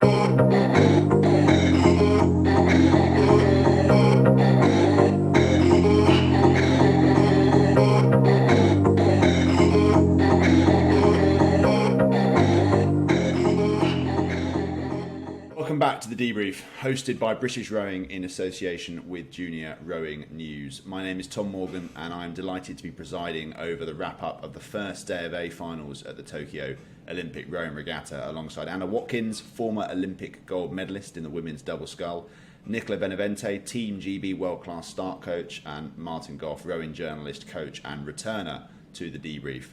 Welcome back to the Debrief, hosted by British Rowing in association with Junior Rowing News. My name is Tom Morgan and I'm delighted to be presiding over the wrap-up of the first day of A finals at the Tokyo Olympic Rowing Regatta alongside Anna Watkins, former Olympic gold medalist in the women's double scull, Nicola Benavente, Team GB world-class start coach, and Martin Gough, rowing journalist, coach and returner to the Debrief.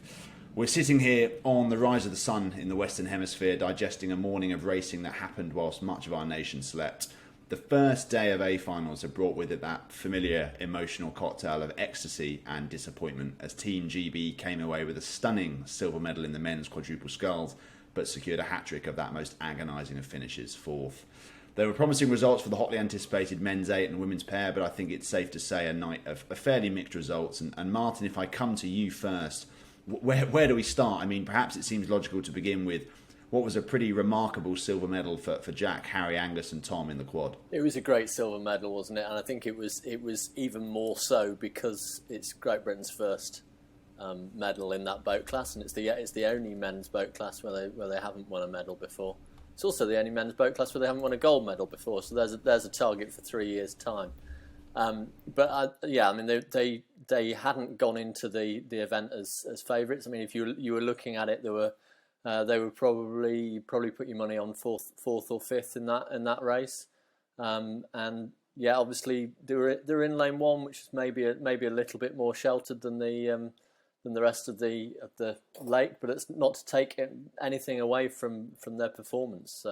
We're sitting here on the rise of the sun in the Western Hemisphere, digesting a morning of racing that happened whilst much of our nation slept. The first day of A finals have brought with it that familiar emotional cocktail of ecstasy and disappointment as Team GB came away with a stunning silver medal in the men's quadruple sculls, but secured a hat-trick of that most agonising of finishes, fourth. There were promising results for the hotly anticipated men's 8 and women's pair, but I think it's safe to say a night of fairly mixed results. And Martin, if I come to you first, where do we start? I mean, perhaps it seems logical to begin with what was a pretty remarkable silver medal for Jack, Harry, Angus and Tom in the quad. It was a great silver medal, wasn't it? And I think it was even more so because it's Great Britain's first medal in that boat class, and it's the only men's boat class where they haven't won a medal before. It's also the only men's boat class where they haven't won a gold medal before. So there's a target for 3 years' time. They hadn't gone into the event as favourites. I mean, if you were looking at it, they would probably put your money on fourth or fifth in that race. Obviously they're in lane one, which is maybe a little bit more sheltered than the rest of the lake, but it's not to take anything away from their performance.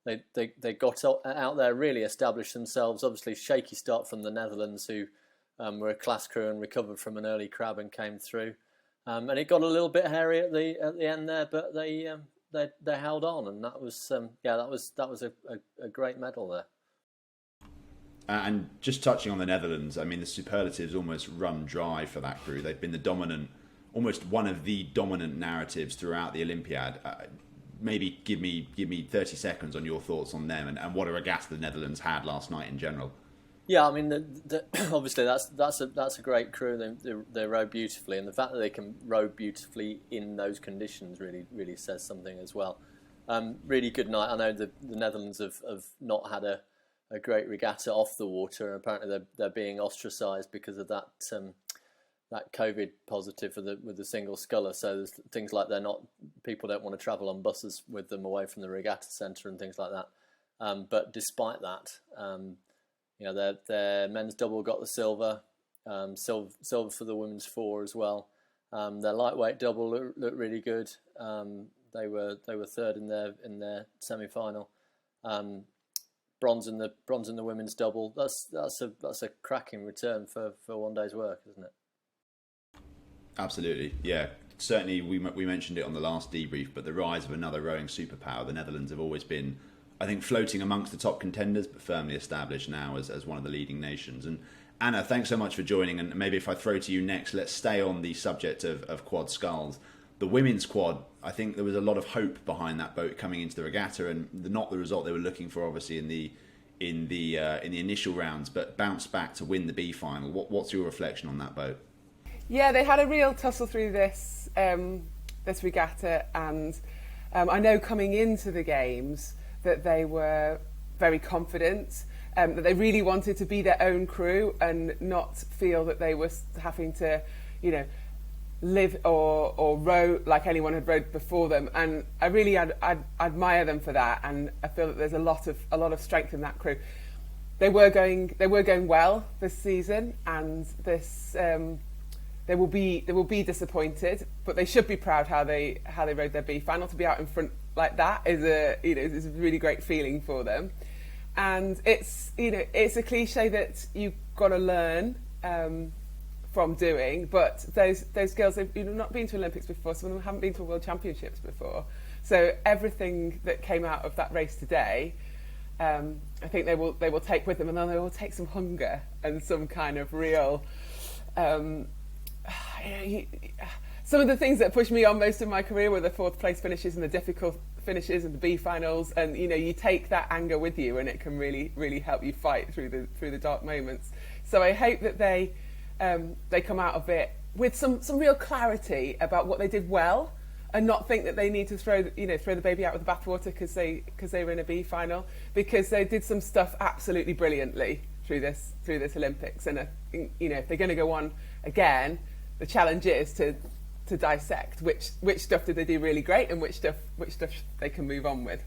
They got out there, really established themselves. Obviously, shaky start from the Netherlands, who were a class crew and recovered from an early crab and came through. And it got a little bit hairy at the end there, but they held on, and that was a great medal there. And just touching on the Netherlands, I mean, the superlatives almost run dry for that crew. They've been the dominant, almost one of the dominant narratives throughout the Olympiad. Maybe give me 30 seconds on your thoughts on them and what a regatta the Netherlands had last night in general. Yeah, I mean, obviously that's a great crew. They row beautifully, and the fact that they can row beautifully in those conditions really says something as well. Really good night. I know the Netherlands have not had a great regatta off the water, and apparently they're being ostracised because of that COVID positive with the single sculler. So there's things like people don't want to travel on buses with them away from the regatta centre and things like that. But despite that, their men's double got the silver, silver for the women's 4 as well. Their lightweight double looked really good. They were third in their semi-final. Bronze in the women's double. That's a cracking return for one day's work, isn't it? Absolutely, yeah. Certainly, we mentioned it on the last debrief, but the rise of another rowing superpower. The Netherlands have always been, I think, floating amongst the top contenders, but firmly established now as one of the leading nations. And Anna, thanks so much for joining. And maybe if I throw to you next, let's stay on the subject of quad sculls. The women's quad, I think there was a lot of hope behind that boat coming into the regatta, and not the result they were looking for, obviously, in the initial rounds, but bounced back to win the B final. What's your reflection on that boat? Yeah, they had a real tussle through this regatta, and I know coming into the games that they were very confident, that they really wanted to be their own crew and not feel that they were having to, live or row like anyone had rowed before them. And I really I admire them for that, and I feel that there's a lot of strength in that crew. They were going well this season, and this. They will be disappointed, but they should be proud how they rode their B final. To be out in front like that is a really great feeling for them, and it's a cliche that you've got to learn from doing. But those girls, they've not been to Olympics before, some of them haven't been to World Championships before. So everything that came out of that race today, I think they will take with them, and then they will take some hunger and some kind of real. Some of the things that pushed me on most of my career were the fourth place finishes and the difficult finishes and the B finals, and you take that anger with you, and it can really, really help you fight through the dark moments. So I hope that they come out of it with some real clarity about what they did well, and not think that they need to throw the baby out with the bathwater because they were in a B final, because they did some stuff absolutely brilliantly through this Olympics. And if they're going to go on again, the challenge is to dissect which stuff did they do really great and which stuff they can move on with.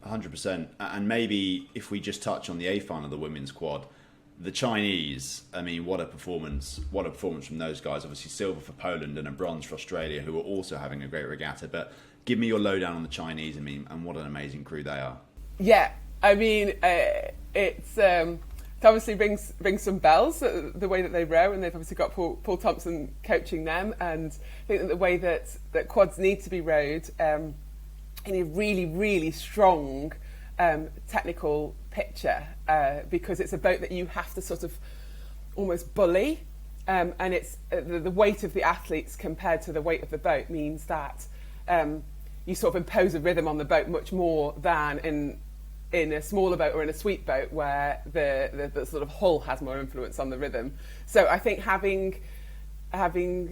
100%. And maybe if we just touch on the A final of the women's quad, the Chinese, I mean, what a performance from those guys. Obviously silver for Poland and a bronze for Australia, who are also having a great regatta. But give me your lowdown on the Chinese, and what an amazing crew they are. Yeah, I mean, it obviously rings some bells, the way that they row, and they've obviously got Paul Thompson coaching them, and I think that the way that quads need to be rowed in a really, really strong technical picture, because it's a boat that you have to sort of almost bully, and it's the weight of the athletes compared to the weight of the boat means that you sort of impose a rhythm on the boat much more than in a smaller boat or in a sweep boat, where the sort of hull has more influence on the rhythm. So I think having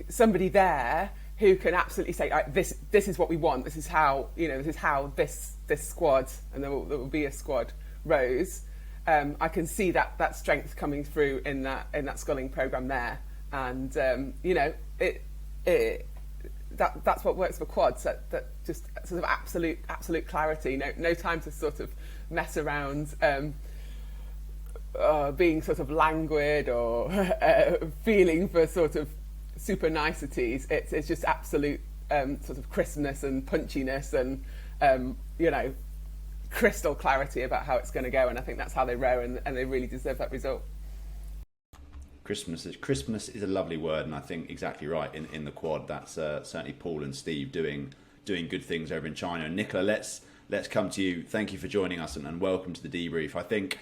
somebody there who can absolutely say, this is what we want, this is how this squad, and there will be a squad, rows. I can see that strength coming through in that sculling programme there, and that's what works for quads. That just sort of absolute clarity. No time to sort of mess around, being sort of languid or feeling for sort of super niceties. It's just absolute sort of crispness and punchiness and crystal clarity about how it's going to go. And I think that's how they row, and they really deserve that result. Crispness is a lovely word, and I think exactly right in the quad. That's certainly Paul and Steve doing good things over in China. And Nicola, let's come to you. Thank you for joining us, and welcome to the debrief. I think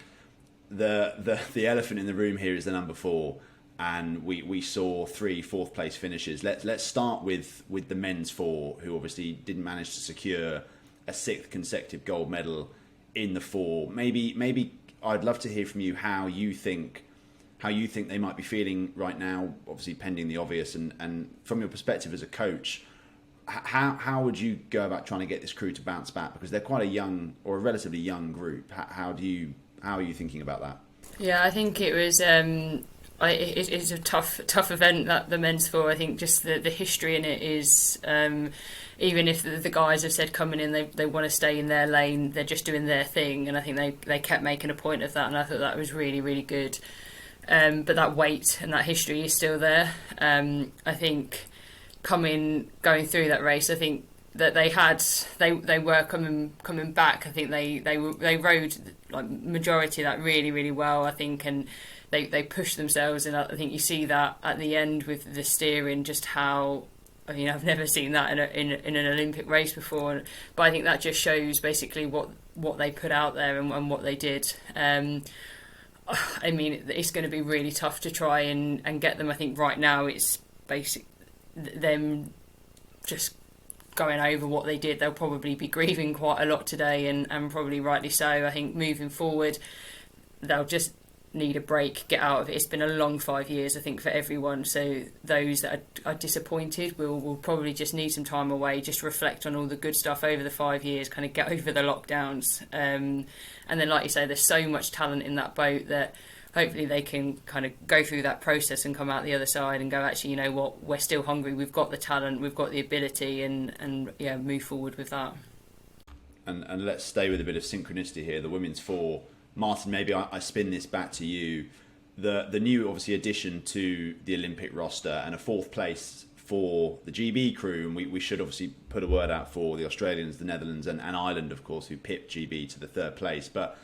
the elephant in the room here is the number 4, and we saw 3 fourth place finishes. Let's start with the men's 4, who obviously didn't manage to secure a 6th consecutive gold medal in the 4. Maybe I'd love to hear from you how you think they might be feeling right now, obviously pending the obvious, and from your perspective as a coach, how would you go about trying to get this crew to bounce back? Because they're quite a relatively young group. How are you thinking about that? Yeah, I think it was it's a tough event, that the men's 4. I think just the history in it is, even if the guys have said coming in they want to stay in their lane, they're just doing their thing, and I think they kept making a point of that, and I thought that was really, really good. But that weight and that history is still there. I think going through that race, I think that they were coming back. I think they rode like majority of that really, really well, I think, and they pushed themselves, and I think you see that at the end with the steering, just how, I mean, I've never seen that in an Olympic race before, but I think that just shows basically what they put out there and what they did. I mean, it's going to be really tough to try and get them. I think right now it's basic them just going over what they did. They'll probably be grieving quite a lot today, and probably rightly so. I think moving forward, they'll just need a break, get out of it. It's been a long 5 years, I think, for everyone. So those that are disappointed will probably just need some time away, just reflect on all the good stuff over the 5 years, kind of get over the lockdowns. And then, like you say, there's so much talent in that boat that hopefully they can kind of go through that process and come out the other side and go, actually, you know what, we're still hungry, we've got the talent, we've got the ability, and yeah, move forward with that. And let's stay with a bit of synchronicity here. The women's 4, Martin, maybe I spin this back to you. The new, obviously, addition to the Olympic roster, and a 4th place for the GB crew, and we should obviously put a word out for the Australians, the Netherlands, and Ireland, of course, who pipped GB to the 3rd place. But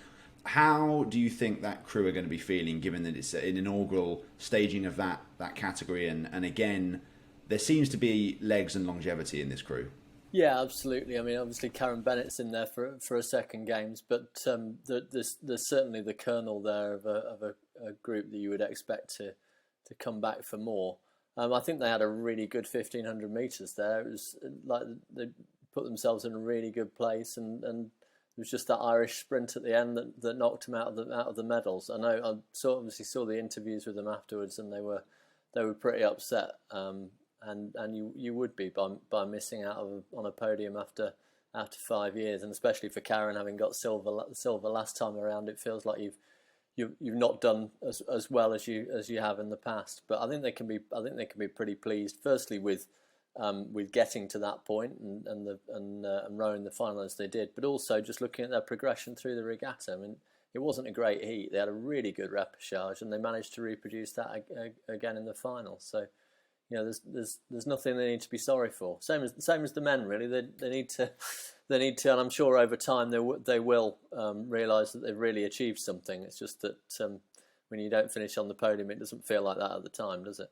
how do you think that crew are going to be feeling, given that it's an inaugural staging of that category, and again, there seems to be legs and longevity in this crew? Yeah, absolutely. I mean, obviously Karen Bennett's in there for a second games, but there's certainly the kernel there of a group that you would expect to come back for more. I think they had a really good 1500 metres there. It was like the put themselves in a really good place, and it was just that Irish sprint at the end that knocked them out of the medals. I know obviously saw the interviews with them afterwards, and they were pretty upset. And you would be by missing out on a podium after 5 years, and especially for Karen having got silver last time around, it feels like you've not done as well as you have in the past. But I think they can be pretty pleased. Firstly with getting to that point and rowing the final as they did, but also just looking at their progression through the regatta. I mean, it wasn't a great heat. They had a really good repechage, and they managed to reproduce that again in the final. So, there's nothing they need to be sorry for. Same as the men, really. They need to, and I'm sure over time they will realise that they've really achieved something. It's just that when you don't finish on the podium, it doesn't feel like that at the time, does it?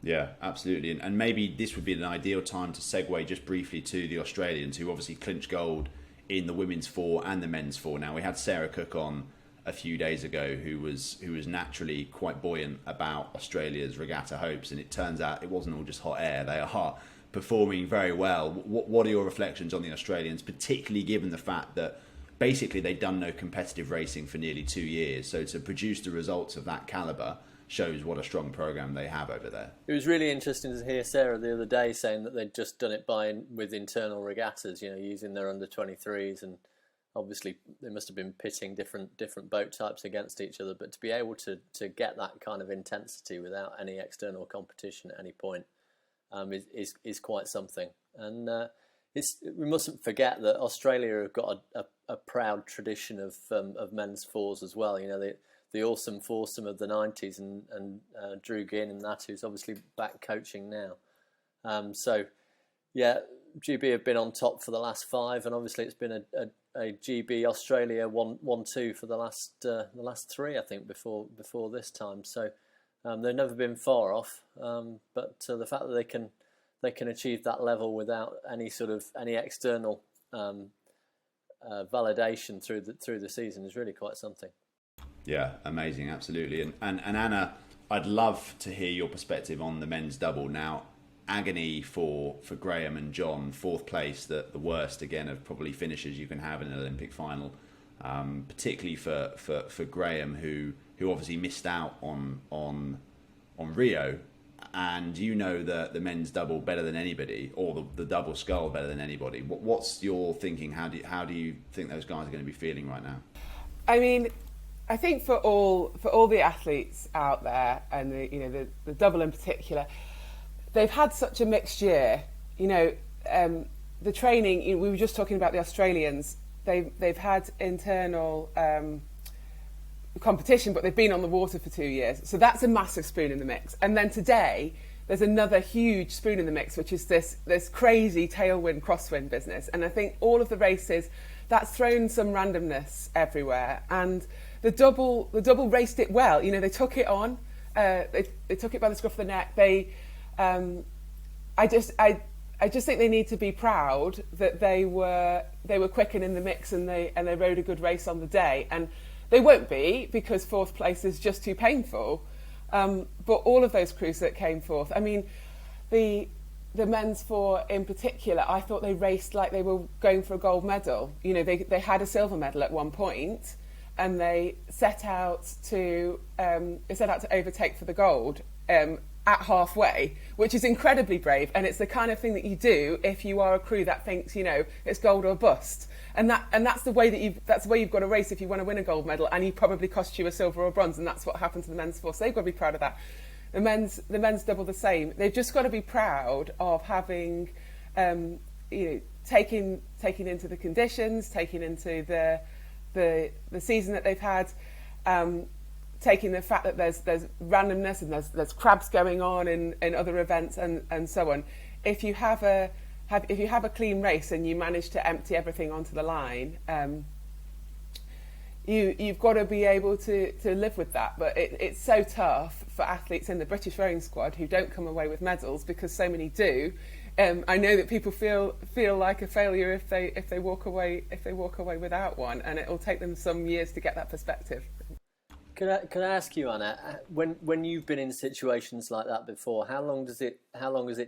Yeah, absolutely. And maybe this would be an ideal time to segue just briefly to the Australians, who obviously clinched gold in the women's 4 and the men's 4. Now, we had Sarah Cook on a few days ago, who was naturally quite buoyant about Australia's regatta hopes, and it turns out it wasn't all just hot air. They are performing very well. What are your reflections on the Australians, particularly given the fact that basically they'd done no competitive racing for nearly 2 years? So to produce the results of that calibre shows what a strong programme they have over there. It was really interesting to hear Sarah the other day saying that they'd just done it with internal regattas, using their under-23s, and obviously they must have been pitting different boat types against each other, but to be able to get that kind of intensity without any external competition at any point is quite something. And we mustn't forget that Australia have got a proud tradition of men's 4s as well. The awesome foursome of the 90s and Drew Ginn and that, who's obviously back coaching now. So yeah, GB have been on top for the last 5, and obviously it's been a GB Australia 1-2 for the last 3, I think, before this time. So they've never been far off. But the fact that they can achieve that level without any external validation through the season is really quite something. Yeah, amazing, absolutely. And Anna, I'd love to hear your perspective on the men's double. Now, agony for Graham and John, 4th place, the worst again of probably finishes you can have in an Olympic final, particularly for Graham, who obviously missed out on Rio, and the men's double better than anybody, or the double scull better than anybody. What's your thinking? How do you think those guys are going to be feeling right now? I mean, I think for all the athletes out there, and the double in particular, they've had such a mixed year. The training. We were just talking about the Australians. They've had internal competition, but they've been on the water for 2 years. So that's a massive spoon in the mix. And then today, there's another huge spoon in the mix, which is this crazy tailwind crosswind business. And I think all of the races, that's thrown some randomness everywhere. And the double raced it well. They took it on. They took it by the scruff of the neck. I just think they need to be proud that they were quick and in the mix, and they rode a good race on the day. And they won't be, because 4th place is just too painful. But all of those crews that came forth, I mean, the men's 4 in particular, I thought they raced like they were going for a gold medal. They had a silver medal at one point, and they set out to overtake for the gold at halfway, which is incredibly brave, and it's the kind of thing that you do if you are a crew that thinks it's gold or bust, and that's the way you've got to race if you want to win a gold medal, and he probably cost you a silver or bronze, and that's what happened to the men's 4. So they've got to be proud of that. The men's double the same. They've just got to be proud of having taken into the conditions, taking into the season that they've had, taking the fact that there's randomness and there's crabs going on in other events and so on. If you have a clean race and you manage to empty everything onto the line, you've got to be able to live with that. But it's so tough for athletes in the British rowing squad who don't come away with medals, because so many do. I know that people feel like a failure if they walk away without one, and it will take them some years to get that perspective. Can I ask you, Anna, when you've been in situations like that before, how long has it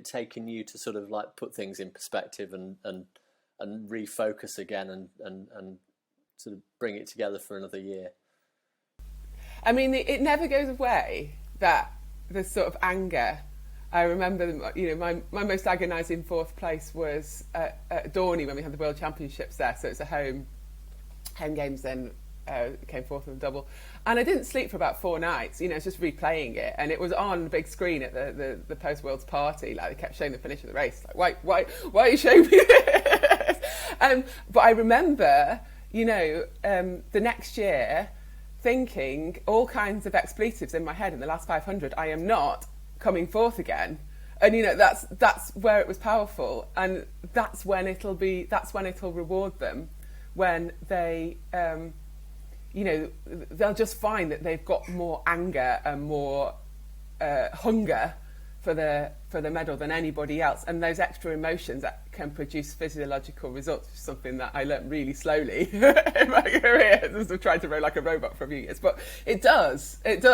taken you to sort of like put things in perspective and refocus again and sort of bring it together for another year? I mean, it never goes away, that the sort of anger. I remember, my most agonising fourth place was at Dorney when we had the World Championships there. So it's a home games then. Came fourth in the double, and I didn't sleep for about 4 nights. It's just replaying it, and it was on the big screen at the post Worlds party. Like, they kept showing the finish of the race. Like, why are you showing me this? But I remember, the next year, thinking all kinds of expletives in my head in the last 500. I am not coming fourth again, and that's where it was powerful, and that's when it'll reward them when they. They'll just find that they've got more anger and more hunger for the medal than anybody else, and those extra emotions that can produce physiological results is something that I learnt really slowly in my career. I've tried to row like a robot for a few years, but it does. And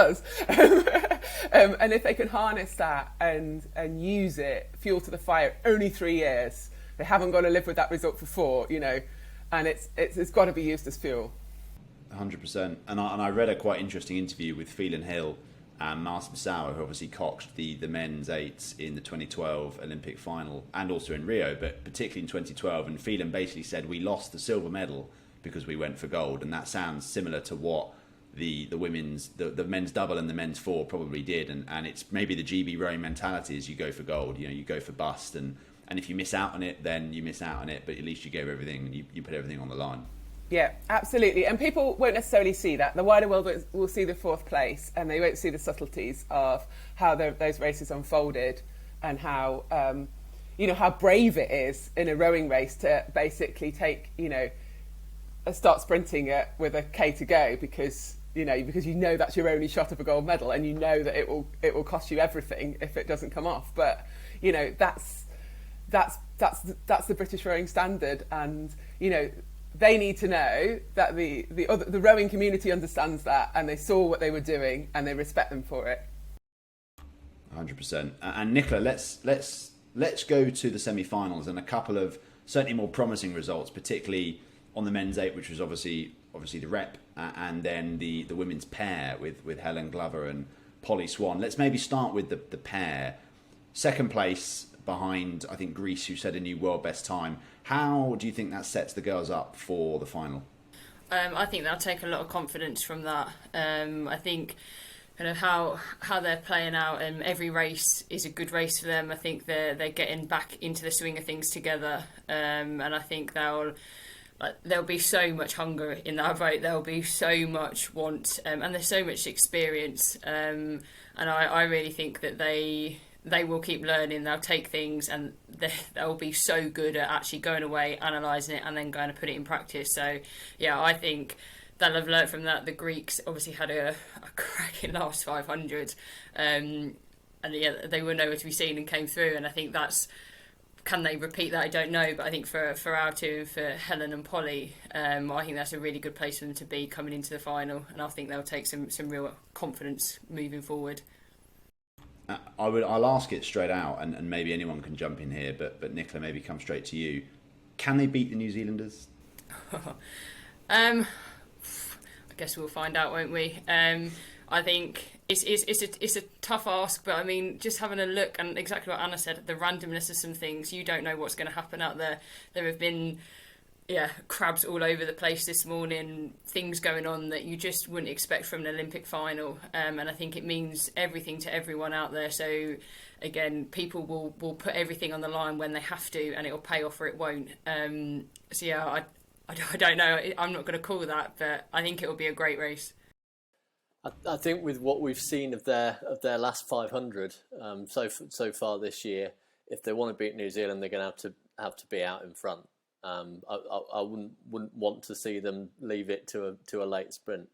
if they can harness that and use it, fuel to the fire. Only 3 years, they haven't got to live with that result for 4, and it's got to be used as fuel. 100%. And I read a quite interesting interview with Phelan Hill and Marcin Sauer, who obviously coxed the men's 8s in the 2012 Olympic final and also in Rio, but particularly in 2012. And Phelan basically said, we lost the silver medal because we went for gold. And that sounds similar to what the men's double and the men's 4 probably did. And it's maybe the GB rowing mentality is you go for gold, you go for bust. And if you miss out on it, then you miss out on it. But at least you gave everything and you put everything on the line. Yeah, absolutely. And people won't necessarily see that. The wider world will see the 4th place, and they won't see the subtleties of how those races unfolded and how, how brave it is in a rowing race to basically take, start sprinting it with a K to go because that's your only shot of a gold medal, and that it will cost you everything if it doesn't come off. But that's the British rowing standard, and they need to know that the rowing community understands that, and they saw what they were doing, and they respect them for it. 100%. And Nicola, let's go to the semi-finals and a couple of certainly more promising results, particularly on the men's 8, which was obviously the rep, and then the women's pair with Helen Glover and Polly Swan. Let's maybe start with the pair. Second place behind, I think, Greece, who set a new world best time. How do you think that sets the girls up for the final? I think they'll take a lot of confidence from that. I think kind of how they're playing out, and every race is a good race for them. I think they're getting back into the swing of things together, and I think there'll be so much hunger in that boat. There'll be so much want, and there's so much experience. And I really think that they will keep learning. They'll take things and they'll be so good at actually going away, analysing it, and then going to put it in practice. So, yeah, I think they'll have learnt from that. The Greeks obviously had a cracking last 500, and yeah, they were nowhere to be seen and came through. And I think can they repeat that? I don't know, but I think for our two, for Helen and Polly, I think that's a really good place for them to be coming into the final, and I think they'll take some real confidence moving forward. I'll ask it straight out, and maybe anyone can jump in here, but Nicola, maybe come straight to you. Can they beat the New Zealanders? I guess we'll find out, won't we? I think it's a tough ask, but I mean, just having a look, and exactly what Anna said, the randomness of some things, you don't know what's going to happen out there. There have been crabs all over the place this morning, things going on that you just wouldn't expect from an Olympic final, and I think it means everything to everyone out there. So again, people will put everything on the line when they have to, and it'll pay off or it won't. So yeah, I don't know, I'm not going to call that, but I think it'll be a great race. I think with what we've seen of their last 500 so far this year, if they want to beat New Zealand, they're going to have to be out in front. I wouldn't want to see them leave it to a late sprint.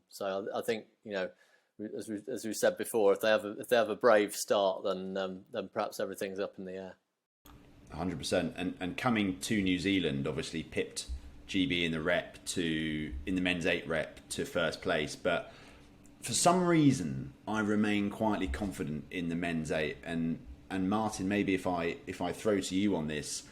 So I think, as we said before, if they have a brave start, then perhaps everything's up in the air. 100%. And coming to New Zealand, obviously pipped GB in the men's 8 rep to first place, but for some reason, I remain quietly confident in the men's 8. And Martin, maybe if I throw to you on this,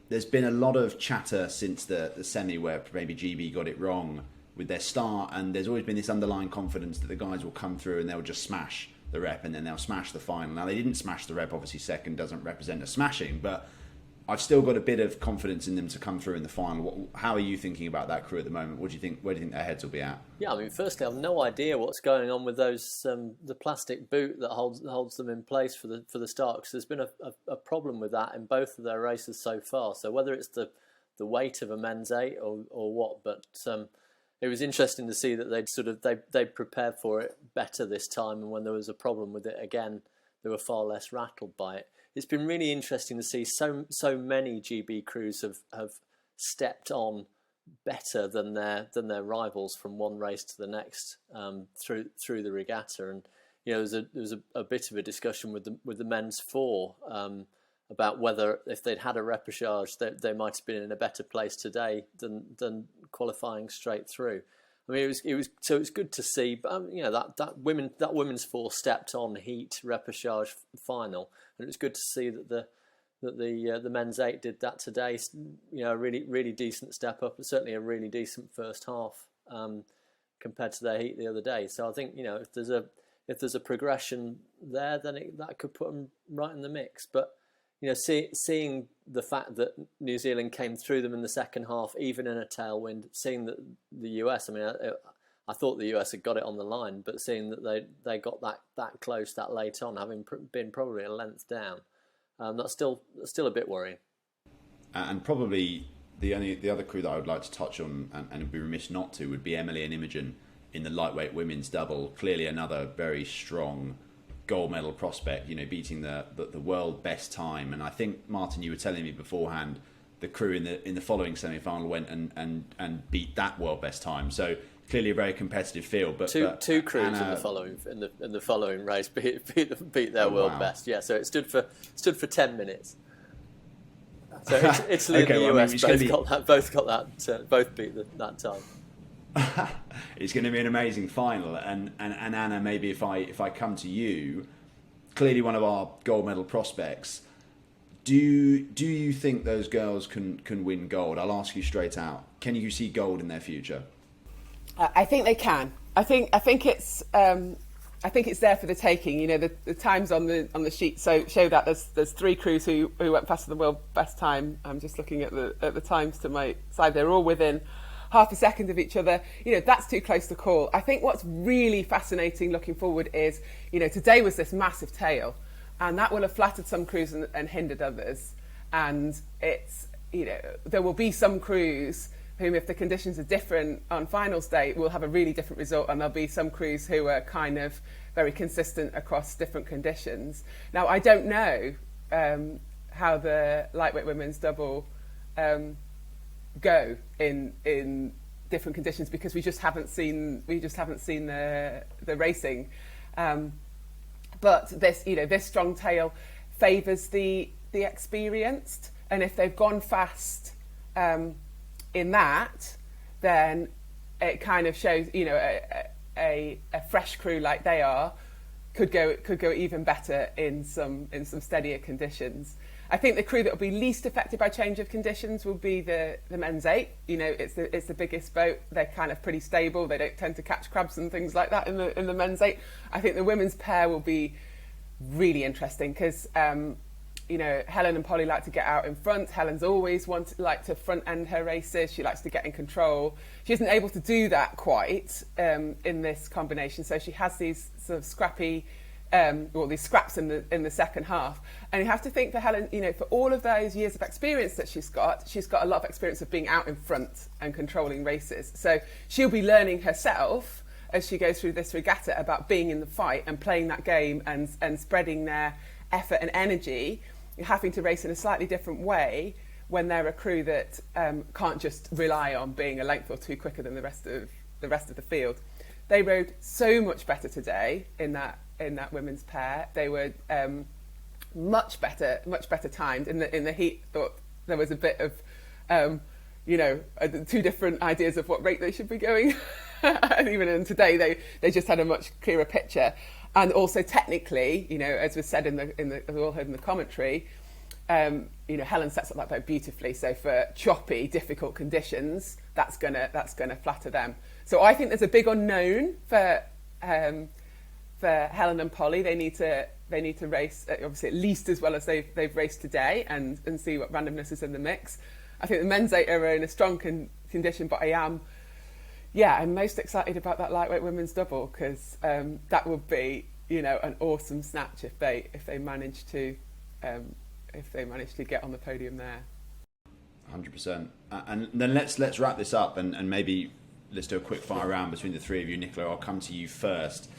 there's been a lot of chatter since the semi where maybe GB got it wrong with their start, and there's always been this underlying confidence that the guys will come through and they'll just smash the rep and then they'll smash the final. Now, they didn't smash the rep, obviously second doesn't represent a smashing, but I've still got a bit of confidence in them to come through in the final. How are you thinking about that crew at the moment? What do you think? Where do you think their heads will be at? Yeah, I mean, firstly, I've no idea what's going on with those the plastic boot that holds them in place for the start, because there's been a problem with that in both of their races so far. So whether it's the weight of a men's 8 or what, but it was interesting to see that they'd prepared for it better this time, and when there was a problem with it again, they were far less rattled by it. It's been really interesting to see so many GB crews have stepped on better than their rivals from one race to the next through the regatta. And there was a bit of a discussion with the men's 4 about whether if they'd had a repechage they might have been in a better place today than qualifying straight through. I mean, it was good to see, but that women's 4 stepped on heat repechage final, and it was good to see that the men's 8 did that today. A really decent step up, and certainly a really decent first half compared to their heat the other day. So I think if there's a progression there, then that could put them right in the mix. But seeing the fact that New Zealand came through them in the second half, even in a tailwind, seeing that the US, I mean, I thought the US had got it on the line, but seeing that they got that close that late on, having been probably a length down, that's still a bit worrying. And probably the other crew that I would like to touch on, and would be remiss not to, would be Emily and Imogen in the lightweight women's double. Clearly another very strong gold medal prospect, beating the world best time. And I think, Martin, you were telling me beforehand the crew in the following semi-final went and beat that world best time. So clearly a very competitive field. But two crews in the following race beat their world best. Yeah, so it stood for 10 minutes. So Italy and the US both beat that time. It's going to be an amazing final, and Anna, maybe if I come to you, clearly one of our gold medal prospects. Do you think those girls can win gold? I'll ask you straight out. Can you see gold in their future? I think they can. I think it's there for the taking. The times on the sheet show that there's 3 crews who went faster than the world best time. I'm just looking at the times to my side. They're all within half a second of each other. That's too close to call. I think what's really fascinating looking forward is, today was this massive tail, and that will have flattered some crews and hindered others. And it's, there will be some crews whom, if the conditions are different on finals day, will have a really different result, and there'll be some crews who are kind of very consistent across different conditions. Now, I don't know how the lightweight women's double go in different conditions, because we just haven't seen the racing, but this strong tail favours the experienced, and if they've gone fast in that, then it kind of shows a fresh crew like they are could go even better in some steadier conditions. I think the crew that will be least affected by change of conditions will be the men's 8. It's the biggest boat. They're kind of pretty stable. They don't tend to catch crabs and things like that in the men's 8. I think the women's pair will be really interesting because Helen and Polly like to get out in front. Helen's always liked to front end her races. She likes to get in control. She isn't able to do that quite in this combination. So she has these sort of scrappy. These scraps in the second half, and you have to think for Helen, for all of those years of experience that she's got a lot of experience of being out in front and controlling races. So she'll be learning herself as she goes through this regatta about being in the fight and playing that game and spreading their effort and energy, having to race in a slightly different way when they're a crew that can't just rely on being a length or two quicker than the rest of the field. They rode so much better today in that women's pair. They were much better timed in the heat. Thought there was a bit of two different ideas of what rate they should be going. And even in today, they just had a much clearer picture. And also technically, as was said as we all heard in the commentary, Helen sets up that boat beautifully. So for choppy, difficult conditions, that's gonna flatter them. So I think there's a big unknown for Helen and Polly. They need to race obviously at least as well as they've raced today, and see what randomness is in the mix. I think the men's 8 are in a strong condition, but I'm most excited about that lightweight women's double, because that would be an awesome snatch if they manage to get on the podium there. 100%. And then let's wrap this up and maybe let's do a quick fire round between the three of you. Nicola, I'll come to you first.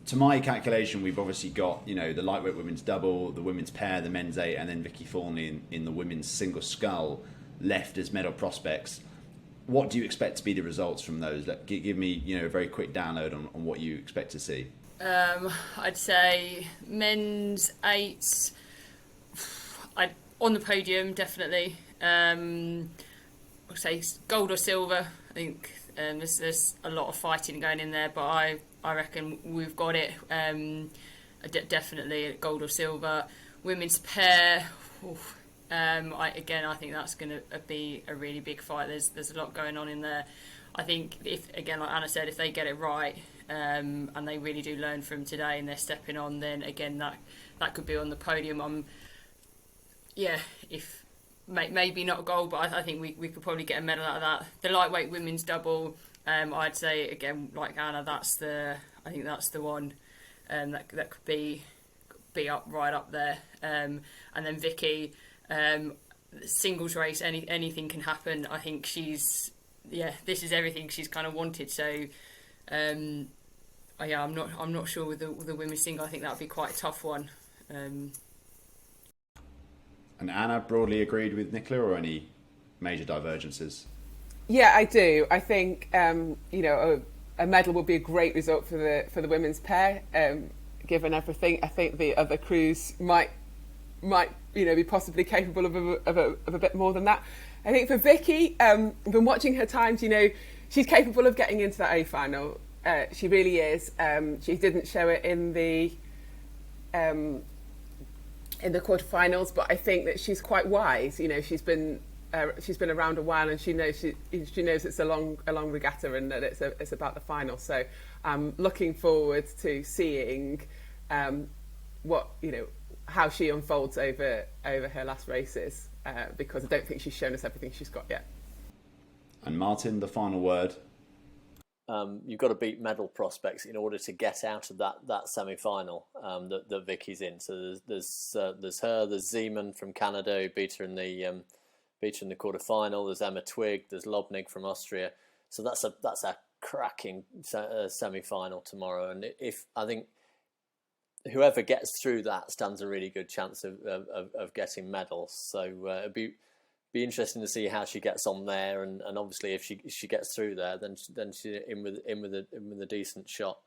To my calculation, we've obviously got the lightweight women's double, the women's pair, the men's 8, and then Vicky Thornley in the women's single scull left as medal prospects. What do you expect to be the results from those? Give me a very quick download on what you expect to see. I'd say men's 8, on the podium definitely. I'd say gold or silver. I think there's a lot of fighting going in there, but I reckon we've got it. Definitely gold or silver. Women's pair. I think that's going to be a really big fight. There's a lot going on in there. I think if, again, like Anna said, if they get it right and they really do learn from today and they're stepping on, then again that could be on the podium. If maybe not gold, but I think we could probably get a medal out of that. The lightweight women's double, I'd say again, like Anna, I think that's the one that could be right up there. And then Vicky. Singles race, anything can happen. I think this is everything she's kind of wanted. So, I'm not sure with the women's single. I think that would be quite a tough one. And Anna, broadly agreed with Nicola, or any major divergences? Yeah, I do. I think a medal would be a great result for the women's pair. Given everything, I think the other crews might be possibly capable of a bit more than that. I think for Vicky, I've been watching her times. She's capable of getting into that A final. She really is. She didn't show it in the quarterfinals, but I think that she's quite wise. She's been around a while, and she knows it's a long regatta, and that it's about the final. So I'm looking forward to seeing how she unfolds over her last races, because I don't think she's shown us everything she's got yet. And Martin, the final word. You've got to beat medal prospects in order to get out of that semi-final that Vicky's in. So there's her, there's Zeman from Canada who beat her in the quarterfinal. There's Emma Twigg, there's Lobnig from Austria. So that's a cracking semi-final tomorrow. And I think whoever gets through that stands a really good chance of getting medals. So it'd be interesting to see how she gets on there, and obviously if she gets through there, then she's in with a decent shot.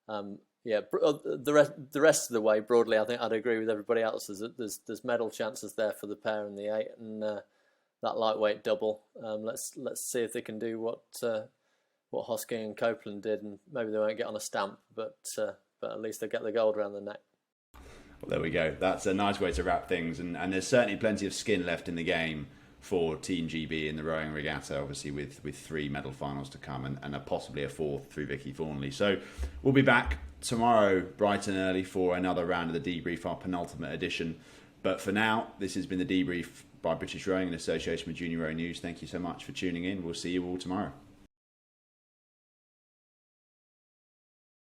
The rest of the way, broadly, I think I'd agree with everybody else. There's medal chances there for the pair and the 8, and that lightweight double. Let's see if they can do what Hosking and Copeland did, and maybe they won't get on a stamp, but at least they get the gold around the neck. Well, there we go. That's a nice way to wrap things, and there's certainly plenty of skin left in the game for Team GB in the rowing regatta, obviously with 3 medal finals to come, and possibly a 4th through Vicky Thornley. So we'll be back tomorrow bright and early for another round of the Debrief, our penultimate edition. But for now, this has been the Debrief by British Rowing in association with Junior Rowing News. Thank you so much for tuning in. We'll see you all tomorrow.